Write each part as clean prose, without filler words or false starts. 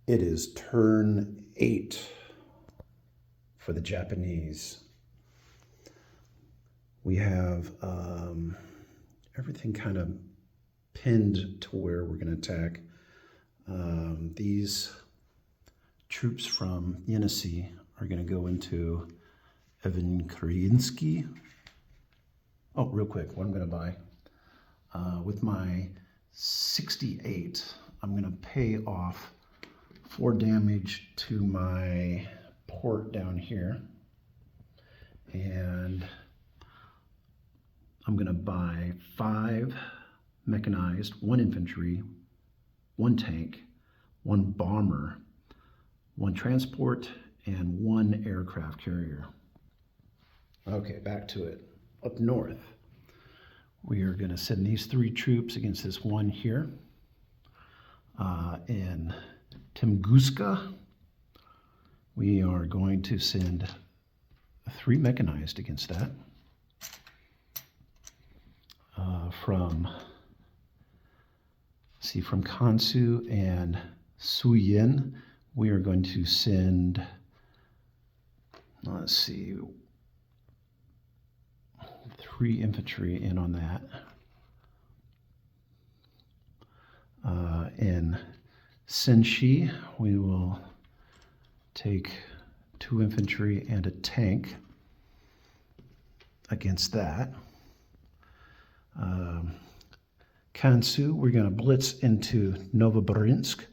It is turn 8 for the Japanese. We have everything kind of pinned to where we're going to attack. These troops from Yenisei are going to go into Evan Kryinsky. Oh, real quick, what I'm going to buy. With my 68, I'm going to pay off 4 damage to my port down here. And I'm going to buy 5 mechanized, 1 infantry, 1 tank, 1 bomber, 1 transport, and 1 aircraft carrier. Okay, back to it. Up north, we are going to send these 3 troops against this one here. In Tunguska, we are going to send 3 mechanized against that. From Kansu and Suyin, we are going to send, let's see, 3 infantry in on that. In Senshi, we will take 2 infantry and a tank against that. Kansu, we're going to blitz into Novosibirsk.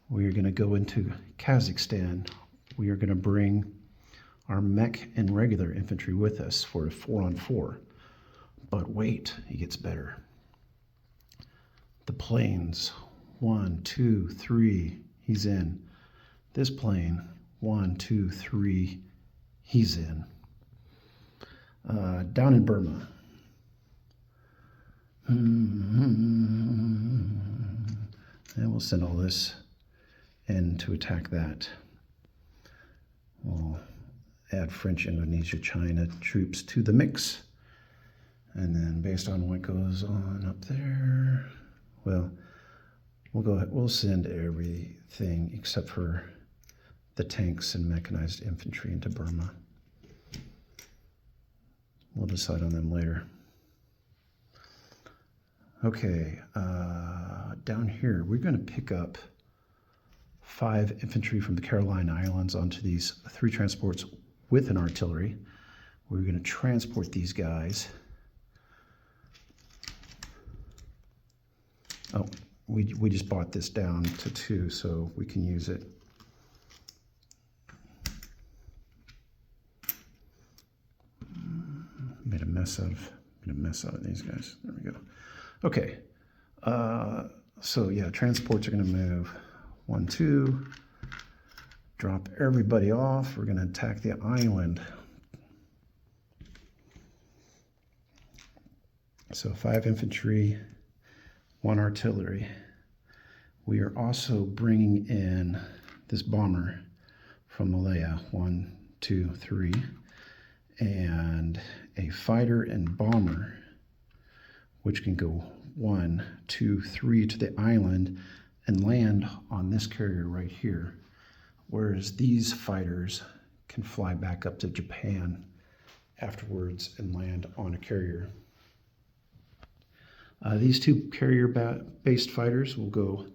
We are going to go into Kazakhstan. We are going to bring our mech and regular infantry with us for a 4-on-4. But wait, it gets better. The planes, 1, 2, 3, he's in. This plane, 1, 2, 3, he's in. Down in Burma. And we'll send all this in to attack that. We'll add French, Indonesia, China troops to the mix. And then based on what goes on up there, well, we'll send everything except for the tanks and mechanized infantry into Burma. We'll decide on them later. Okay, down here, we're going to pick up 5 infantry from the Caroline Islands onto these 3 transports with an artillery. We're going to transport these guys. Oh, we just bought this down to 2, so we can use it. Made a mess out of these guys. There we go. Okay, so yeah, transports are going to move 1, 2, drop everybody off. We're going to attack the island. So 5 infantry, 1 artillery. We are also bringing in this bomber from Malaya, 1, 2, 3, and a fighter and bomber, which can go 1, 2, 3 to the island and land on this carrier right here, whereas these fighters can fly back up to Japan afterwards and land on a carrier. These 2 carrier-based fighters will go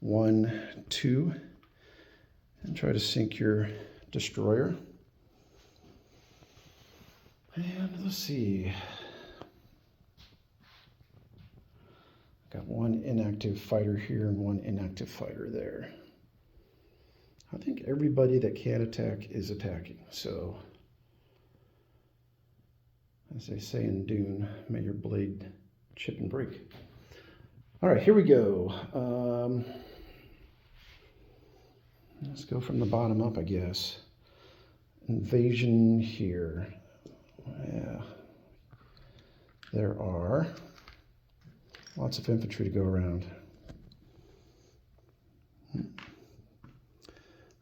1, 2, and try to sink your destroyer. And let's see. Got 1 inactive fighter here and 1 inactive fighter there. I think everybody that can attack is attacking. So, as they say in Dune, may your blade chip and break. All right, here we go. Let's go from the bottom up, I guess. Invasion here. Yeah. There are lots of infantry to go around.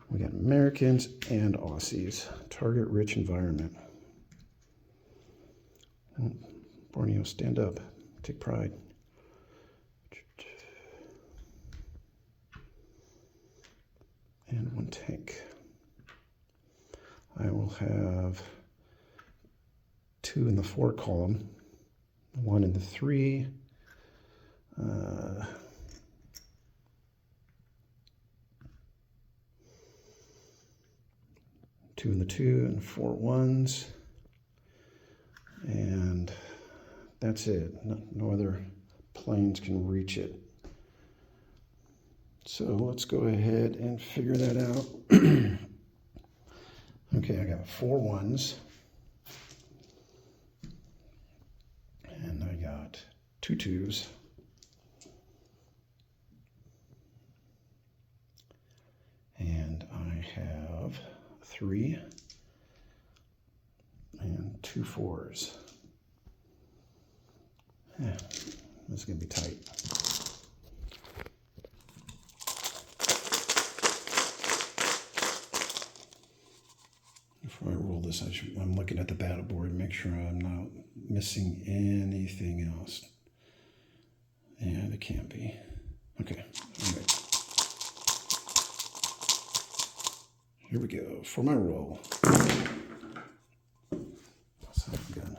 We got Americans and Aussies. Target-rich environment. Borneo, stand up. Take pride. and 1 tank. I will have 2 in the 4 column, 1 in the 3, 2 in the 2, and 4 ones. And that's it. No other planes can reach it. So let's go ahead and figure that out. Okay, I got 4 ones. And I got 2 twos. And I have 3 and 2 fours. Yeah, this is going to be tight. Before I roll this, I'm looking at the battle board, make sure I'm not missing anything else. Yeah, there can't be. Okay, all right. Here we go for my roll. Sounds good.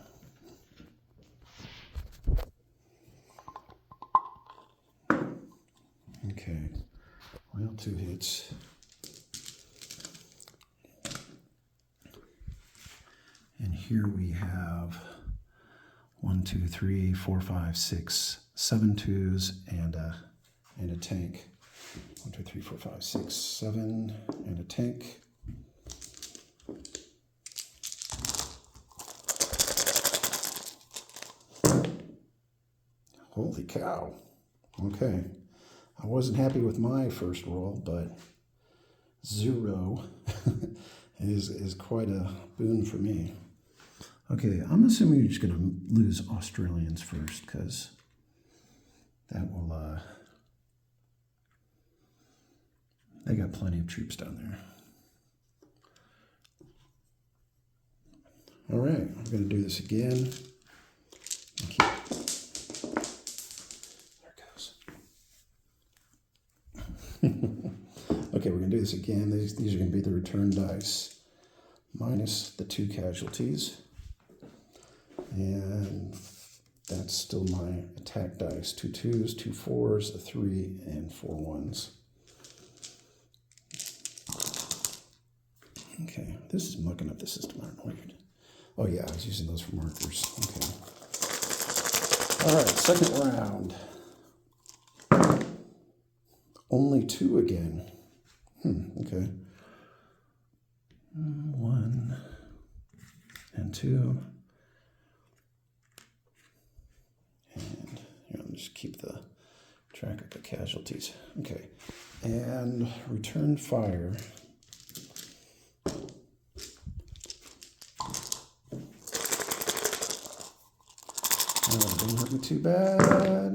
Okay, well, 2 hits. And here we have 1, 2, 3, 4, 5, 6, 7 twos and a tank. 1, 2, 3, 4, 5, 6, 7, and a tank. Holy cow. Okay. I wasn't happy with my first roll, but 0 is quite a boon for me. Okay, I'm assuming you're just going to lose Australians first, because that will, they got plenty of troops down there. All right, I'm going to do this again. There it goes. Okay, we're going to do this again. These are going to be the return dice, minus the 2 casualties. And that's still my attack dice. 2 twos, 2 fours, a 3, and 4 ones. Okay, this is mucking up the system. Aren't weird. Oh yeah, I was using those for markers. Okay. All right, second round. Only 2 again. Okay. 1 and 2. And here, I'll just keep the track of the casualties. Okay. And return fire. Didn't hurt me too bad.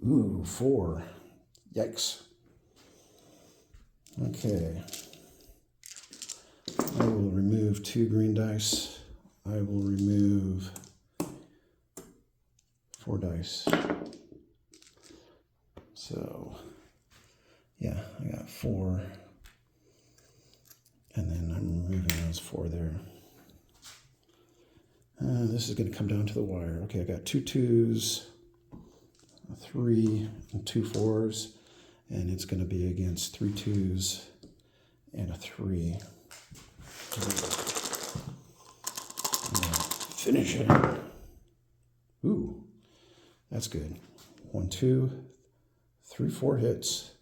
Ooh, 4. Yikes. Okay. I will remove 2 green dice. I will remove 4 dice. So, yeah, I got 4. And then I'm removing those 4 there. This is going to come down to the wire. Okay, I got 2 twos, a 3, and 2 fours. And it's going to be against 3 twos and a 3. Finish it. Ooh, that's good. 1, 2, 3, 4 hits.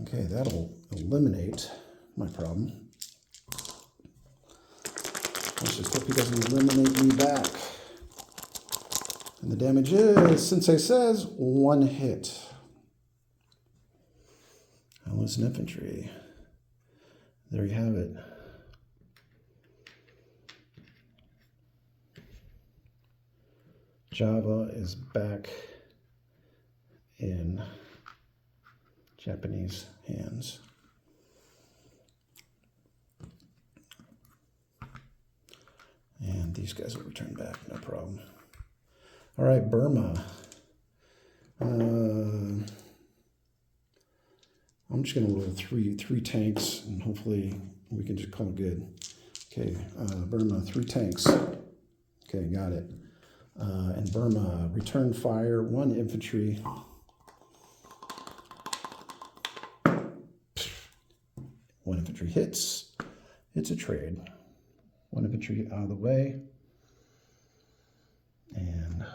Okay, that'll eliminate my problem. Let's just hope he doesn't eliminate me back. And the damage is, Sensei says, 1 hit. I lose an infantry. There you have it. Java is back in Japanese hands. And these guys will return back, no problem. All right, Burma. I'm just going to roll three tanks, and hopefully we can just call it good. Okay, Burma, 3 tanks. Okay, got it. And Burma, return fire, 1 infantry. 1 infantry hits. It's a trade. 1 infantry out of the way. And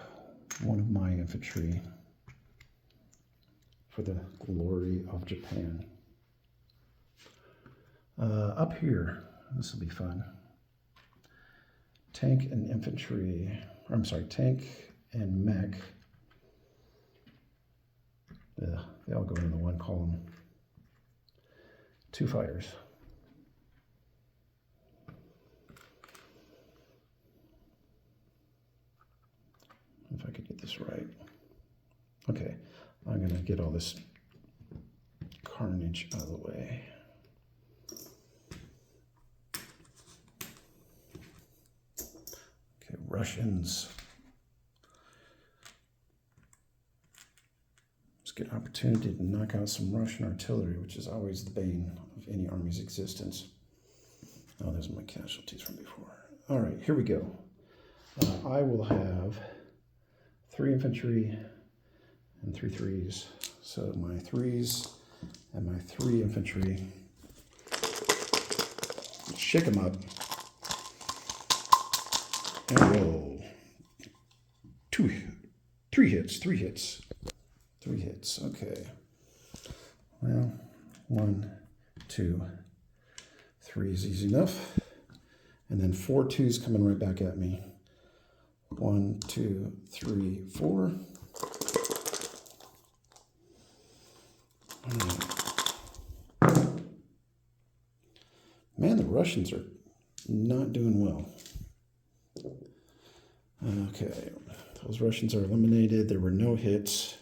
1 of my infantry for the glory of Japan. Up here, this will be fun. Tank and infantry, I'm sorry, tank and mech. They all go into the 1 column. 2 fighters. If I could get this right. Okay, I'm going to get all this carnage out of the way. Okay, Russians. Let's get an opportunity to knock out some Russian artillery, which is always the bane of any army's existence. Oh, there's my casualties from before. All right, here we go. I will have 3 infantry and 3 threes. So my 3s and my 3 infantry. Shake them up. And roll. 3 hits. 3 hits. Okay. Well, 1, 2, 3 is easy enough. And then 4 2s coming right back at me. 1, 2, 3, 4. Man, the Russians are not doing well. Okay, those Russians are eliminated. There were no hits.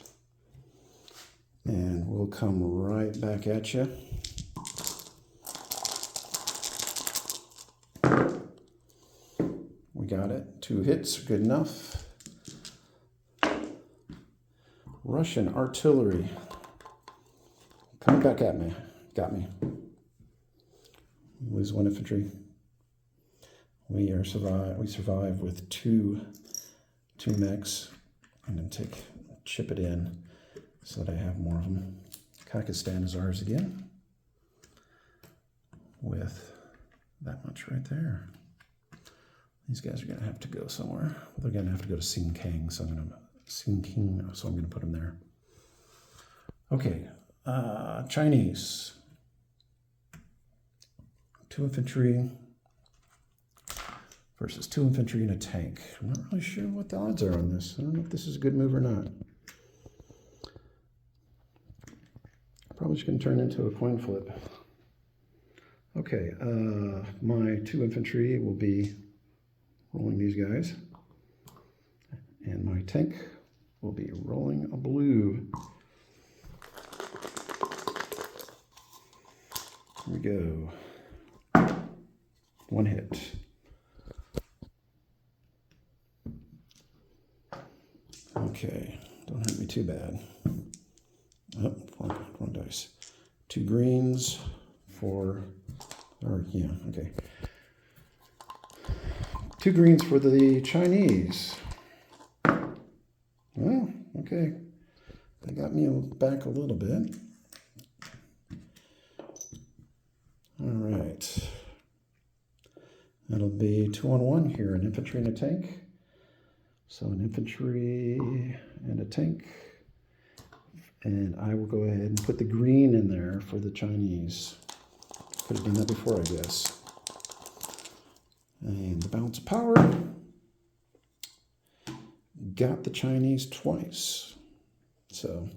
And we'll come right back at you. We got it. 2 hits, good enough. Russian artillery. Coming back at me. Got me. Lose 1 infantry. We survive with two mechs. I'm going to chip it in so that I have more of them. Kakistan is ours again. With that much right there. These guys are going to have to go somewhere. They're going to have to go to Sinking, so I'm going to put them there. Okay, Chinese. 2 infantry versus 2 infantry and a tank. I'm not really sure what the odds are on this. I don't know if this is a good move or not. Probably just going to turn into a coin flip. Okay, my 2 infantry will be rolling these guys. And my tank will be rolling a blue. Here we go. 1 hit. Okay, don't hurt me too bad. Oh, wrong dice. 2 greens for, okay. 2 greens for the Chinese. Well, okay. They got me back a little bit. All right. That'll be 2-on-1 here, an infantry and a tank. So an infantry and a tank. And I will go ahead and put the green in there for the Chinese. Could have done that before, I guess. And the balance of power. Got the Chinese twice. So,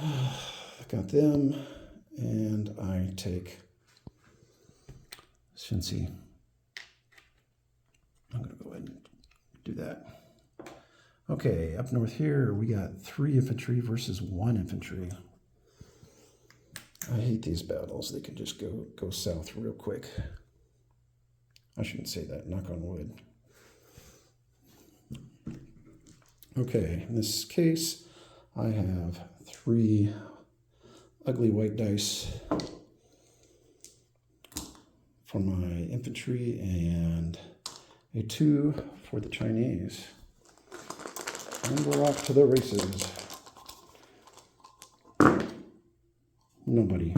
I got them, and I take Shinsi. I'm going to go ahead and do that. Okay, up north here, we got 3 infantry versus 1 infantry. I hate these battles. They can just go south real quick. I shouldn't say that, knock on wood. Okay, in this case, I have 3 ugly white dice for my infantry and a 2 for the Chinese. And we're off to the races. Nobody.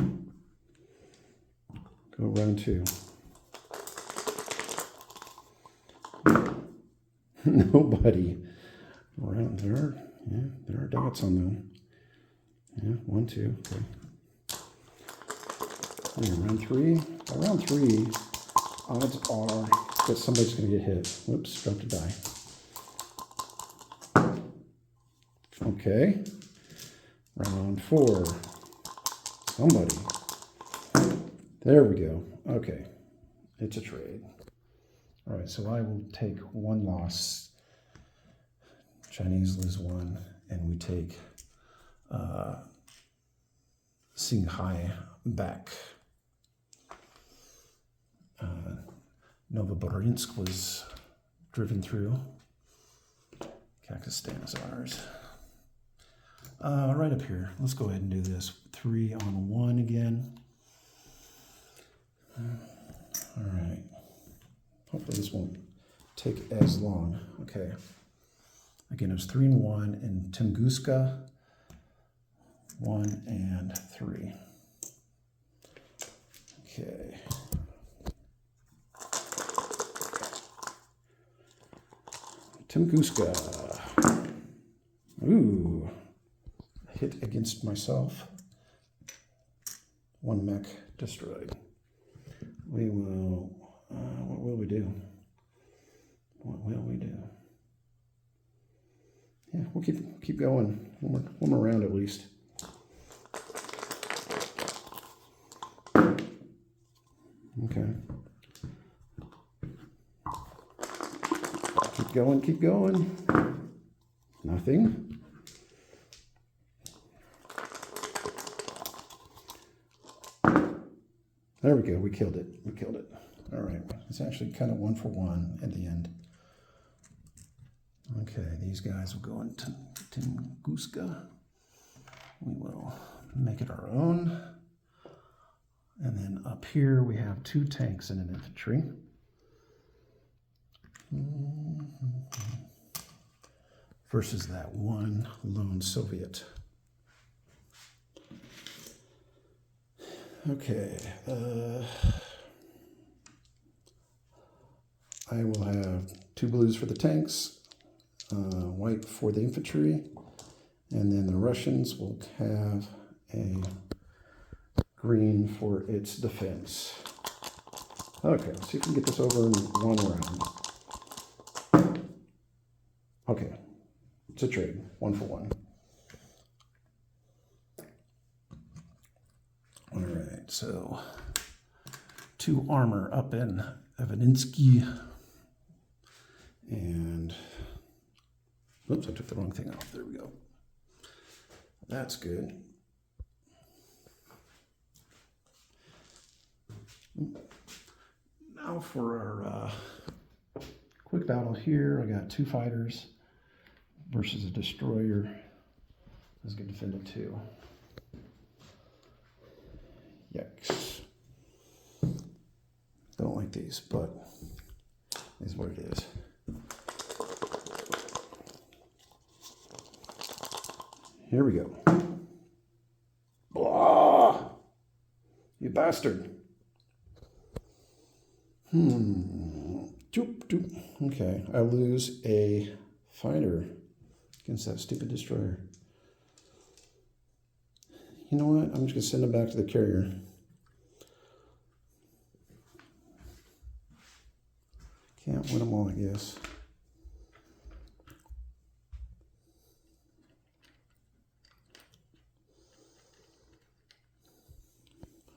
Go round 2. Nobody. Round there. Yeah, there are dots on them. Yeah, 1, 2. Okay. And round 3. By round 3, odds are that somebody's going to get hit. Whoops, dropped a die. Okay. Round 4. Somebody. There we go. Okay. It's a trade. All right, so I will take 1 loss. Chinese lose 1, and we take Qinghai back. Novorossiysk was driven through. Kakistan is ours. Right up here. Let's go ahead and do this. 3 on 1 again. All right. Hopefully this won't take as long. Okay. Again, it was 3 and 1 in Tunguska. 1 and 3. Okay. Tunguska. Ooh. Hit against myself. 1 mech destroyed. We will, what will we do? What will we do? Yeah, we'll keep going. One more round at least. Okay. Keep going. Nothing. There we go. We killed it. All right. It's actually kind of 1 for 1 at the end. Okay, these guys will go into Tunguska. We will make it our own. And then up here we have 2 tanks and an infantry. Versus that 1 lone Soviet. Okay. I will have 2 blues for the tanks, white for the infantry, and then the Russians will have a green for its defense. Okay, let's see if we can get this over in 1 round. Okay, it's a trade, 1 for 1. All right, so 2 armor up in Evaninsky. And, oops, I took the wrong thing off. There we go. That's good. Now for our quick battle here. I got 2 fighters versus a destroyer. Let's get defended too. Yikes. Don't like these, but this is what it is. Here we go. Blah! You bastard. Doop, doop. Okay, I lose a fighter against that stupid destroyer. You know what? I'm just going to send him back to the carrier. Can't win them all, I guess.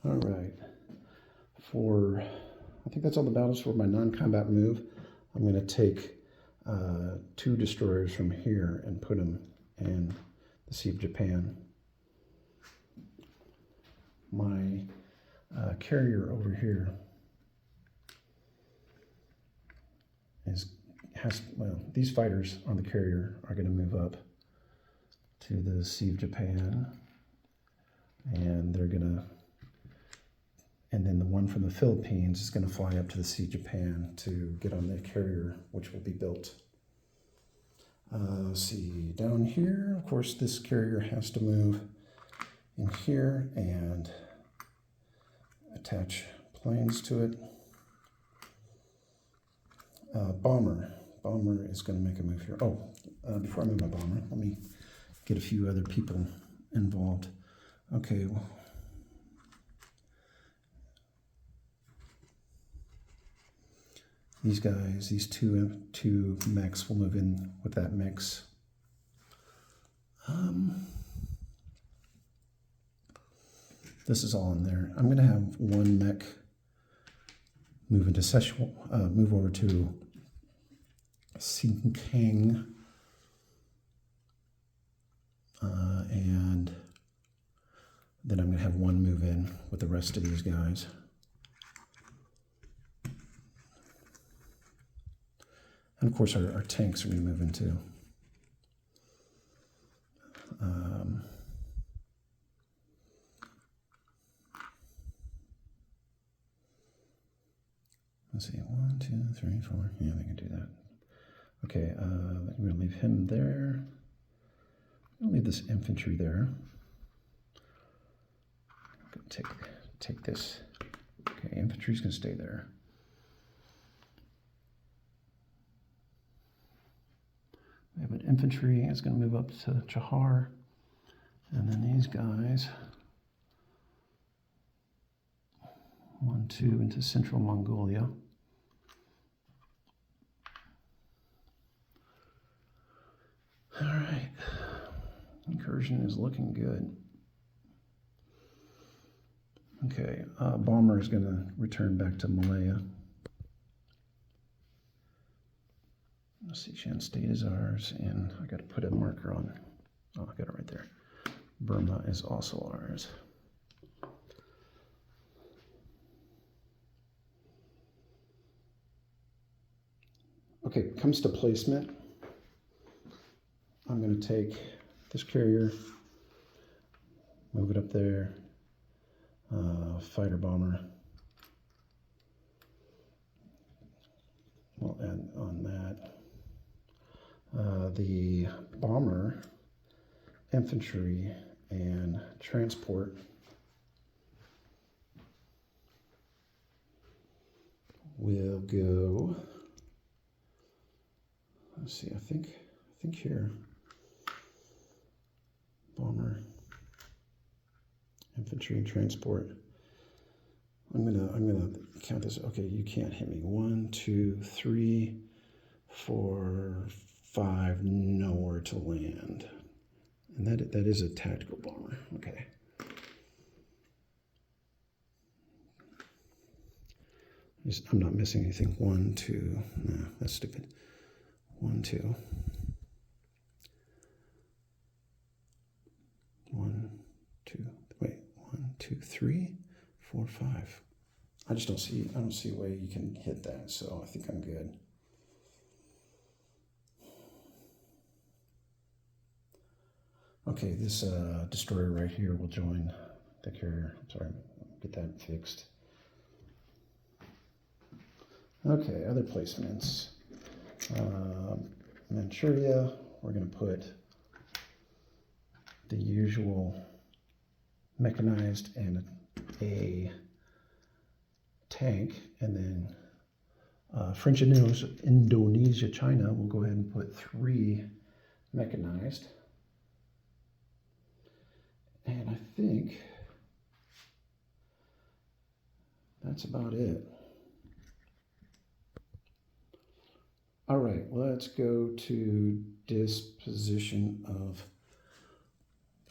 All right. I think that's all the battles for my non-combat move. I'm going to take 2 destroyers from here and put them in the Sea of Japan. My carrier over here these fighters on the carrier are going to move up to the Sea of Japan. and they're gonna, and then the one from the Philippines is gonna fly up to the Sea Japan to get on the carrier, which will be built. Let's see, down here, of course, this carrier has to move in here and attach planes to it. Bomber is going to make a move here. Oh, before I move my bomber, let me get a few other people involved. Okay. Well, these guys, these two mechs will move in with that mix. This is all in there. I'm going to have one mech move into move over to Xingkang, and then I'm going to have one move in with the rest of these guys. And of course, our tanks are going to move into. Let's see, 1, 2, 3, 4. Yeah, they can do that. Okay, I'm going to leave him there. I'm going to leave this infantry there. I'm going to take this. Okay, infantry's going to stay there. We have an infantry. It's going to move up to Chahar. And then these guys, 1, 2 into Central Mongolia. All right, incursion is looking good. Okay, bomber is going to return back to Malaya. Let's see, Shan State is ours, and I got to put a marker on. Oh, I got it right there. Burma is also ours. Okay, comes to placement. I'm going to take this carrier, move it up there, fighter bomber. We'll add on that. The bomber, infantry, and transport will go. Let's see. I think here. Bomber, infantry, and transport. I'm gonna count this. Okay, you can't hit me. 1, 2, 3, 4, 5. Nowhere to land, and that is a tactical bomber. Okay. I'm not missing anything. 1, 2. No, that's stupid. 1, 2. 1, 2. Wait. 1, 2, 3, 4, 5. I don't see a way you can hit that, so I think I'm good. Okay, this destroyer right here will join the carrier. Sorry, get that fixed. Okay, other placements. Manchuria, we're going to put the usual mechanized and a tank, and then French Indonesia, China, we'll go ahead and put 3 mechanized. And I think that's about it. All right, let's go to disposition of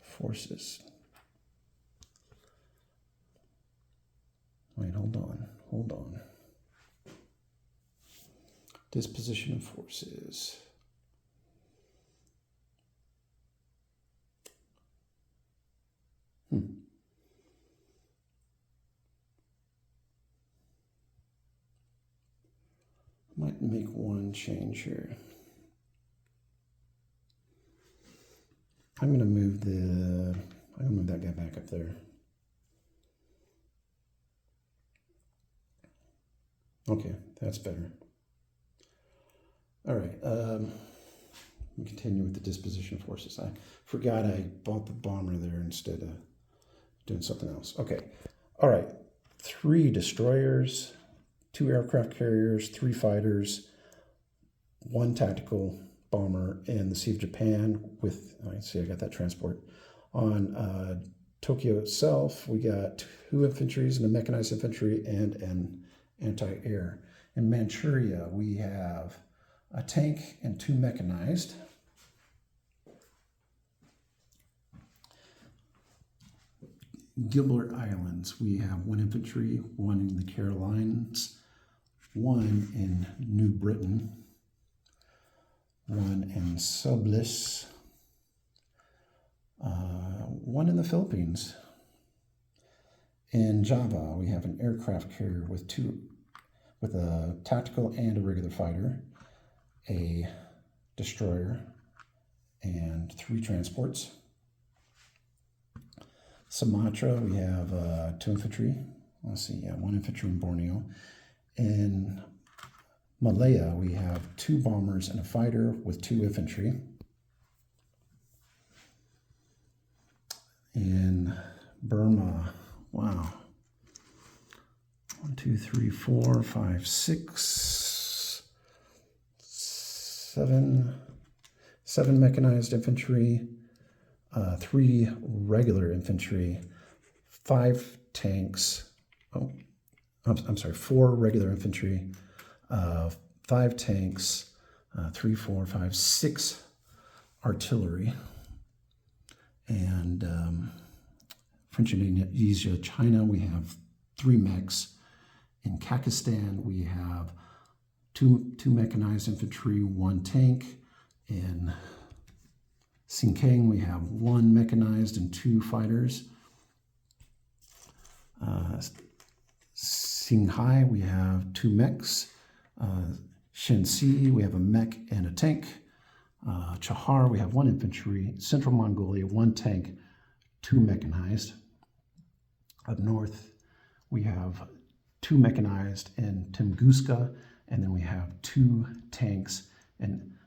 forces. Wait, hold on. Disposition of forces. Might make one change here. I'm gonna move that guy back up there. Okay, that's better. All right, we continue with the disposition forces. I forgot I bought the bomber there instead of doing something else. Okay, all right, 3 destroyers, 2 aircraft carriers, 3 fighters, 1 tactical bomber in the Sea of Japan with, I see I got that transport. On Tokyo itself, we got 2 infantries and a mechanized infantry and an anti-air. In Manchuria, we have a tank and 2 mechanized. Gilbert Islands, we have 1 infantry, 1 in the Carolines, 1 in New Britain, 1 in Subliss, 1 in the Philippines. In Java, we have an aircraft carrier with a tactical and a regular fighter, a destroyer, and 3 transports. Sumatra, we have 2 infantry. Let's see, 1 infantry in Borneo. In Malaya, we have 2 bombers and a fighter with 2 infantry. In Burma, wow. 1, 2, 3, 4, 5, 6, 7 mechanized infantry, 3 regular infantry, 5 tanks. Oh, I'm sorry, 4 regular infantry, 5 tanks, 3, 4, 5, 6 artillery, and French Indonesia, China, we have 3 mechs. In Kakistan, we have 2 mechanized infantry, 1 tank. In Xinjiang, we have 1 mechanized and 2 fighters. Qinghai, we have 2 mechs. Shenxi, we have a mech and a tank. Chahar, we have 1 infantry. Central Mongolia, 1 tank, 2 mechanized. Up north, we have 2 mechanized in Tunguska, and then we have 2 tanks in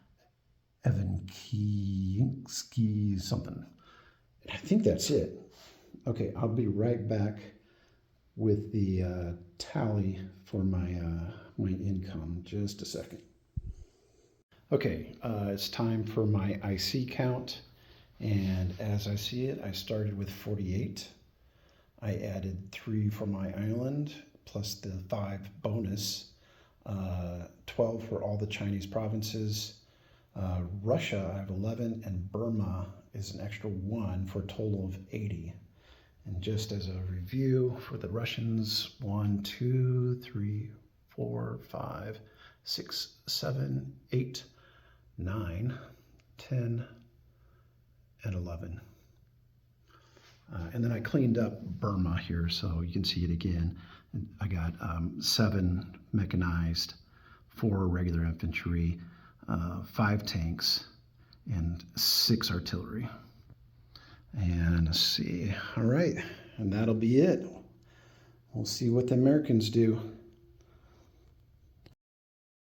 Evankiski something. I think that's it. Okay, I'll be right back with the tally for my income. Just a second. Okay, it's time for my IC count, and as I see it, I started with 48. I added 3 for my island, plus the 5 bonus, 12 for all the Chinese provinces. Russia, I have 11, and Burma is an extra 1 for a total of 80. And just as a review for the Russians, 1, 2, 3, 4, 5, 6, 7, 8, 9, 10, and 11. And then I cleaned up Burma here so you can see it again. I got 7 mechanized, 4 regular infantry, 5 tanks, and 6 artillery. And let's see, all right, and that'll be it. We'll see what the Americans do.